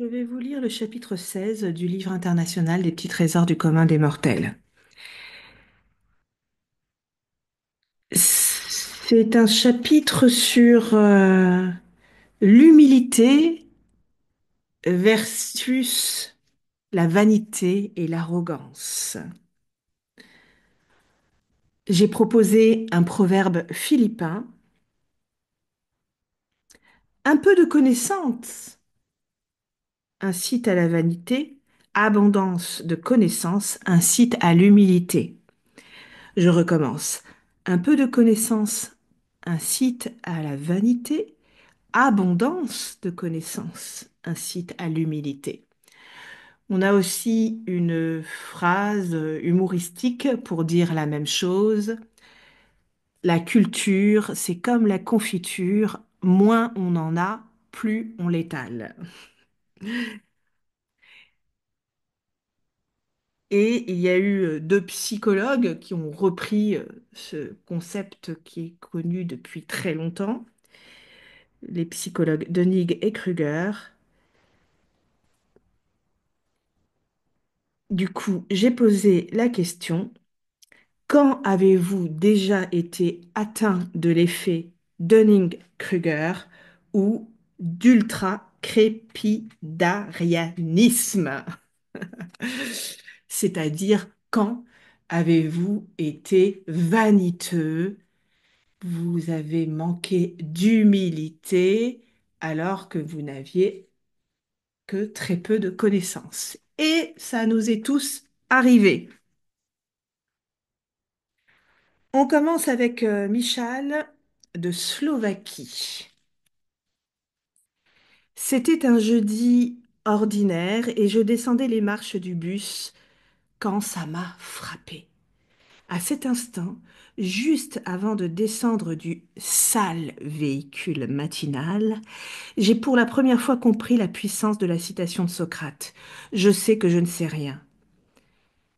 Je vais vous lire le chapitre 16 du livre international des petits trésors du commun des mortels. C'est un chapitre sur l'humilité versus la vanité et l'arrogance. J'ai proposé un proverbe philippin, un peu de connaissance incite à la vanité, abondance de connaissances incite à l'humilité. Je recommence. Un peu de connaissance incite à la vanité, abondance de connaissances incite à l'humilité. On a aussi une phrase humoristique pour dire la même chose. La culture, c'est comme la confiture, moins on en a, plus on l'étale. Et il y a eu deux psychologues qui ont repris ce concept qui est connu depuis très longtemps, les psychologues Denig et Kruger. Du coup, j'ai posé la question, quand avez-vous déjà été atteint de l'effet Dunning-Kruger ou d'ultra-crépidarianisme? C'est-à-dire, quand avez-vous été vaniteux, vous avez manqué d'humilité alors que vous n'aviez que très peu de connaissances. Et ça nous est tous arrivé. On commence avec Michal de Slovaquie. C'était un jeudi ordinaire et je descendais les marches du bus quand ça m'a frappé. À cet instant, juste avant de descendre du sale véhicule matinal, j'ai pour la première fois compris la puissance de la citation de Socrate. Je sais que je ne sais rien.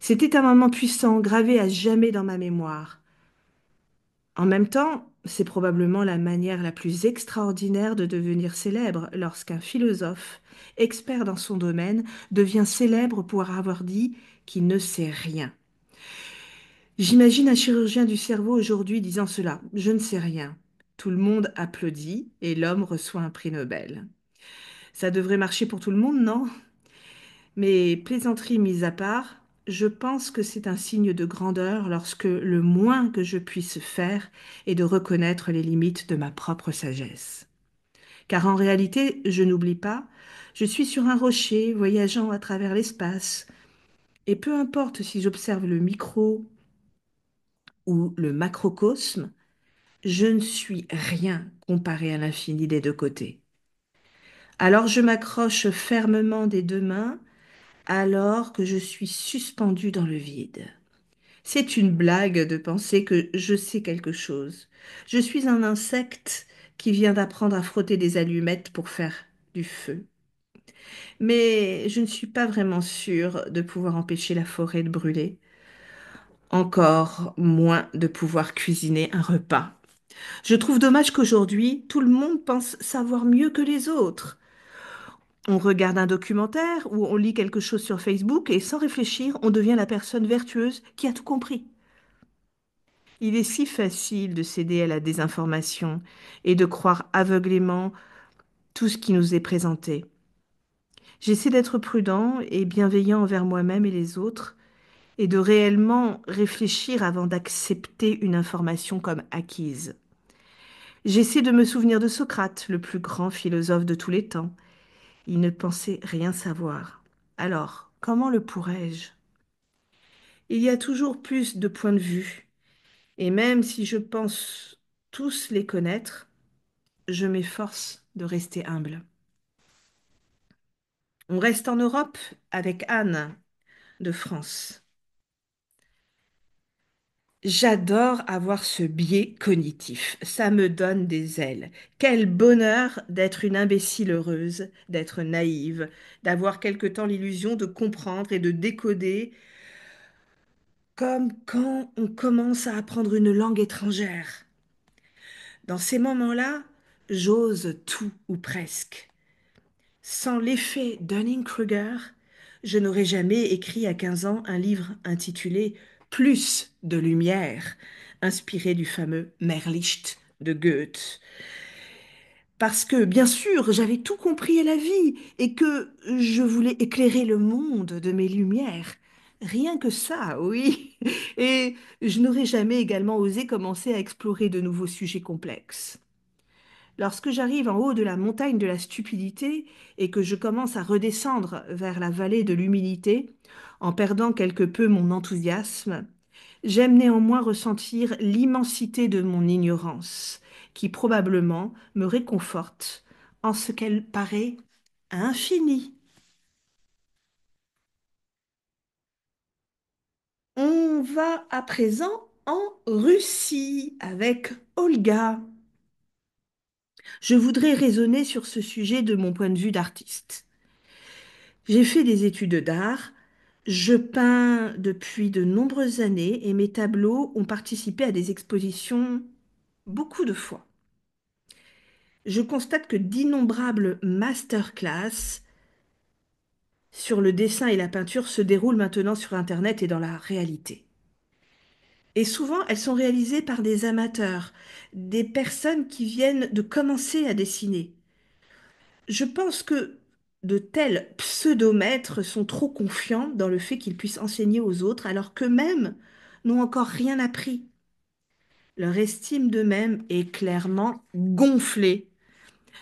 C'était un moment puissant, gravé à jamais dans ma mémoire. En même temps, c'est probablement la manière la plus extraordinaire de devenir célèbre lorsqu'un philosophe, expert dans son domaine, devient célèbre pour avoir dit qu'il ne sait rien. J'imagine un chirurgien du cerveau aujourd'hui disant cela, je ne sais rien. Tout le monde applaudit et l'homme reçoit un prix Nobel. Ça devrait marcher pour tout le monde, non? Mais plaisanterie mise à part, je pense que c'est un signe de grandeur lorsque le moins que je puisse faire est de reconnaître les limites de ma propre sagesse. Car en réalité, je n'oublie pas, je suis sur un rocher voyageant à travers l'espace, et peu importe si j'observe le micro ou le macrocosme, je ne suis rien comparé à l'infini des deux côtés. Alors je m'accroche fermement des deux mains alors que je suis suspendu dans le vide. C'est une blague de penser que je sais quelque chose. Je suis un insecte qui vient d'apprendre à frotter des allumettes pour faire du feu. Mais je ne suis pas vraiment sûre de pouvoir empêcher la forêt de brûler, encore moins de pouvoir cuisiner un repas. Je trouve dommage qu'aujourd'hui, tout le monde pense savoir mieux que les autres. On regarde un documentaire ou on lit quelque chose sur Facebook et sans réfléchir, on devient la personne vertueuse qui a tout compris. Il est si facile de céder à la désinformation et de croire aveuglément tout ce qui nous est présenté. J'essaie d'être prudent et bienveillant envers moi-même et les autres et de réellement réfléchir avant d'accepter une information comme acquise. J'essaie de me souvenir de Socrate, le plus grand philosophe de tous les temps. Il ne pensait rien savoir. Alors, comment le pourrais-je? Il y a toujours plus de points de vue, et même si je pense tous les connaître, je m'efforce de rester humble. On reste en Europe avec Anne de France. J'adore avoir ce biais cognitif. Ça me donne des ailes. Quel bonheur d'être une imbécile heureuse, d'être naïve, d'avoir quelque temps l'illusion de comprendre et de décoder, comme quand on commence à apprendre une langue étrangère. Dans ces moments-là, j'ose tout ou presque. Sans l'effet Dunning-Kruger, je n'aurais jamais écrit à 15 ans un livre intitulé Plus de lumière, inspiré du fameux Merlicht de Goethe. Parce que, bien sûr, j'avais tout compris à la vie et que je voulais éclairer le monde de mes lumières. Rien que ça, oui. Et je n'aurais jamais également osé commencer à explorer de nouveaux sujets complexes. Lorsque j'arrive en haut de la montagne de la stupidité et que je commence à redescendre vers la vallée de l'humilité, en perdant quelque peu mon enthousiasme, j'aime néanmoins ressentir l'immensité de mon ignorance, qui probablement me réconforte en ce qu'elle paraît infinie. On va à présent en Russie avec Olga. Je voudrais raisonner sur ce sujet de mon point de vue d'artiste. J'ai fait des études d'art, je peins depuis de nombreuses années et mes tableaux ont participé à des expositions beaucoup de fois. Je constate que d'innombrables masterclass sur le dessin et la peinture se déroulent maintenant sur Internet et dans la réalité. Et souvent, elles sont réalisées par des amateurs, des personnes qui viennent de commencer à dessiner. Je pense que de tels pseudomètres sont trop confiants dans le fait qu'ils puissent enseigner aux autres alors qu'eux-mêmes n'ont encore rien appris. Leur estime d'eux-mêmes est clairement gonflée.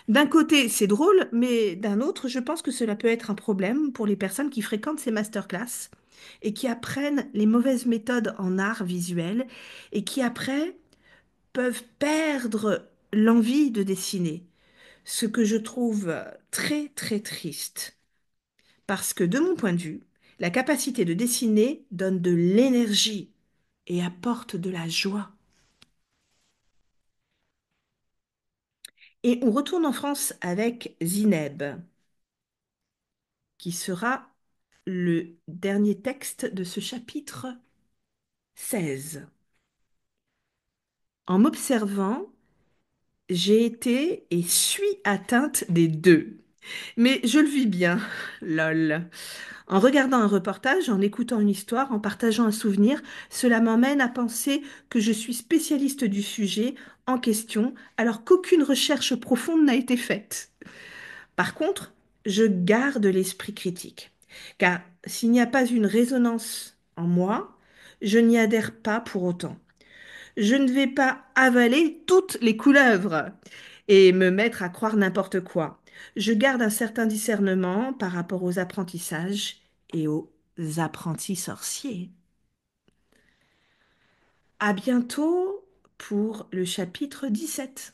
D'un côté, c'est drôle, mais d'un autre, je pense que cela peut être un problème pour les personnes qui fréquentent ces masterclass et qui apprennent les mauvaises méthodes en art visuel et qui après peuvent perdre l'envie de dessiner. Ce que je trouve très très triste. Parce que de mon point de vue, la capacité de dessiner donne de l'énergie et apporte de la joie. Et on retourne en France avec Zineb, qui sera le dernier texte de ce chapitre 16. En m'observant, j'ai été et suis atteinte des deux. Mais je le vis bien, lol. En regardant un reportage, en écoutant une histoire, en partageant un souvenir, cela m'emmène à penser que je suis spécialiste du sujet en question, alors qu'aucune recherche profonde n'a été faite. Par contre, je garde l'esprit critique, car s'il n'y a pas une résonance en moi, je n'y adhère pas pour autant. Je ne vais pas avaler toutes les couleuvres et me mettre à croire n'importe quoi. Je garde un certain discernement par rapport aux apprentissages et aux apprentis sorciers. À bientôt pour le chapitre 17.